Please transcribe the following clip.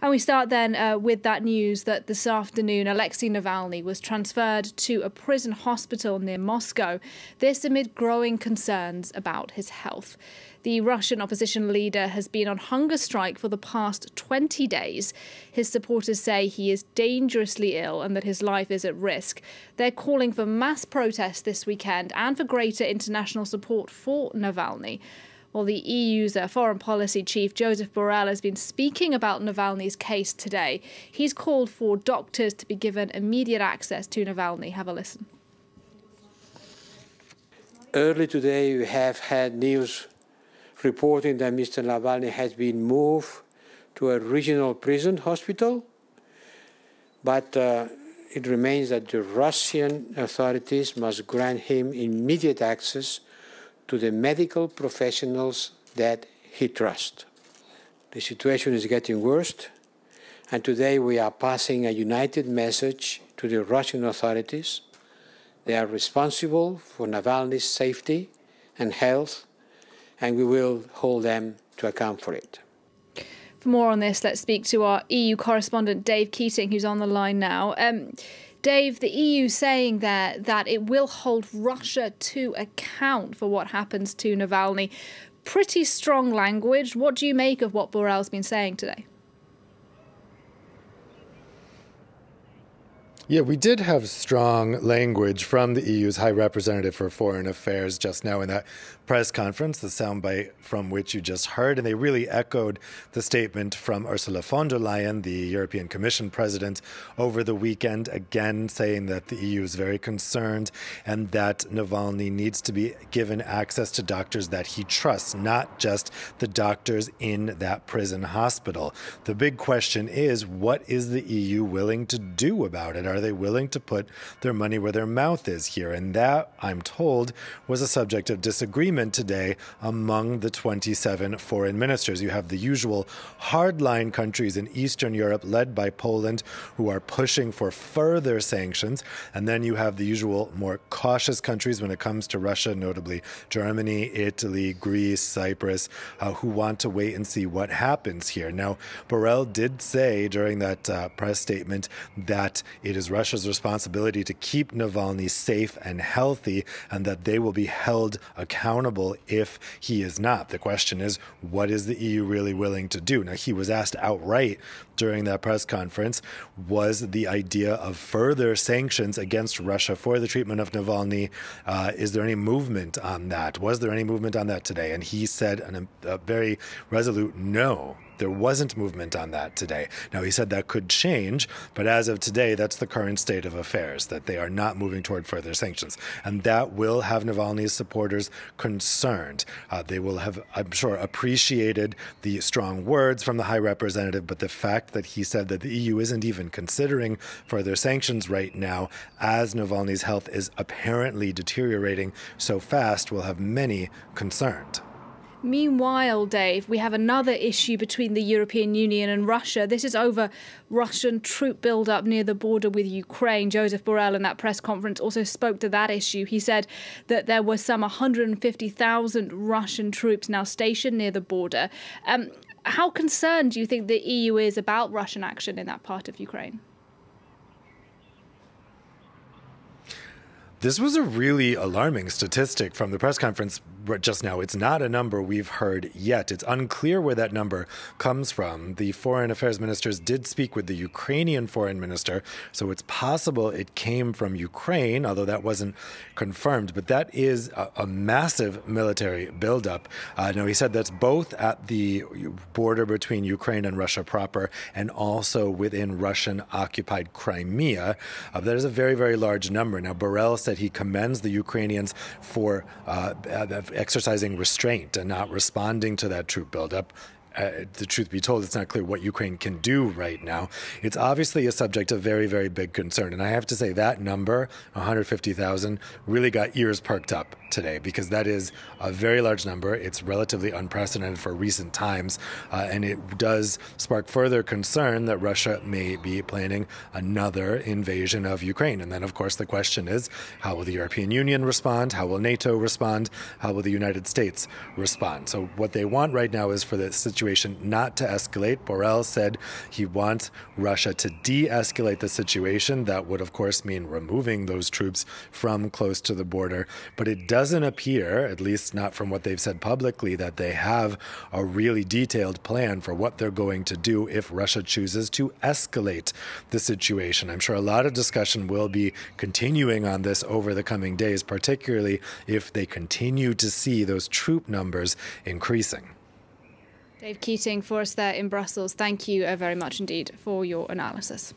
And we start then with that news that this afternoon Alexei Navalny was transferred to a prison hospital near Moscow, this amid growing concerns about his health. The Russian opposition leader has been on hunger strike for the past 20 days. His supporters say he is dangerously ill and that his life is at risk. They're calling for mass protests this weekend and for greater international support for Navalny. Well, the EU's foreign policy chief, Joseph Borrell, has been speaking about Navalny's case today. He's called for doctors to be given immediate access to Navalny. Have a listen. Early today, we have had news reporting that Mr. Navalny has been moved to a regional prison hospital, but it remains that the Russian authorities must grant him immediate access to the medical professionals that he trusts. The situation is getting worse, and today we are passing a united message to the Russian authorities. They are responsible for Navalny's safety and health, and we will hold them to account for it. For more on this, let's speak to our EU correspondent, Dave Keating, who's on the line now. Dave, the EU saying there that it will hold Russia to account for what happens to Navalny. Pretty strong language. What do you make of what Borrell's been saying today? Yeah, we did have strong language from the EU's High Representative for Foreign Affairs just now in that press conference, the soundbite from which you just heard, and they really echoed the statement from Ursula von der Leyen, the European Commission president, over the weekend, again saying that the EU is very concerned and that Navalny needs to be given access to doctors that he trusts, not just the doctors in that prison hospital. The big question is, what is the EU willing to do about it? Are they willing to put their money where their mouth is here? And that, I'm told, was a subject of disagreement today among the 27 foreign ministers. You have the usual hardline countries in Eastern Europe led by Poland who are pushing for further sanctions. And then you have the usual more cautious countries when it comes to Russia, notably Germany, Italy, Greece, Cyprus, who want to wait and see what happens here. Now, Borrell did say during that press statement that it is Russia's responsibility to keep Navalny safe and healthy and that they will be held accountable if he is not. The question is, what is the EU really willing to do? Now, he was asked outright during that press conference, was the idea of further sanctions against Russia for the treatment of Navalny, is there any movement on that? Was there any movement on that today? And he said a very resolute no. There wasn't movement on that today. Now, he said that could change, but as of today, that's the current state of affairs, that they are not moving toward further sanctions. And that will have Navalny's supporters concerned. They will have, I'm sure, appreciated the strong words from the High Representative, but the fact that he said that the EU isn't even considering further sanctions right now, as Navalny's health is apparently deteriorating so fast, will have many concerned. Meanwhile, Dave, we have another issue between the European Union and Russia. This is over Russian troop build-up near the border with Ukraine. Joseph Borrell in that press conference also spoke to that issue. He said that there were some 150,000 Russian troops now stationed near the border. How concerned do you think the EU is about Russian action in that part of Ukraine? This was a really alarming statistic from the press conference just now. It's not a number we've heard yet. It's unclear where that number comes from. The foreign affairs ministers did speak with the Ukrainian foreign minister, so it's possible it came from Ukraine, although that wasn't confirmed. But that is a massive military buildup. Now, he said that's both at the border between Ukraine and Russia proper and also within Russian-occupied Crimea. That is a very, very large number. Now, Borrell said he commends the Ukrainians for exercising restraint and not responding to that troop buildup. The truth be told, it's not clear what Ukraine can do right now. It's obviously a subject of very, very big concern. And I have to say that number, 150,000, really got ears perked up today because that is a very large number. It's relatively unprecedented for recent times. And it does spark further concern that Russia may be planning another invasion of Ukraine. And then, of course, the question is, how will the European Union respond? How will NATO respond? How will the United States respond? So what they want right now is for the situation situation not to escalate. Borrell said he wants Russia to de-escalate the situation. That would, of course, mean removing those troops from close to the border. But it doesn't appear, at least not from what they've said publicly, that they have a really detailed plan for what they're going to do if Russia chooses to escalate the situation. I'm sure a lot of discussion will be continuing on this over the coming days, particularly if they continue to see those troop numbers increasing. Dave Keating for us there in Brussels. Thank you very much indeed for your analysis.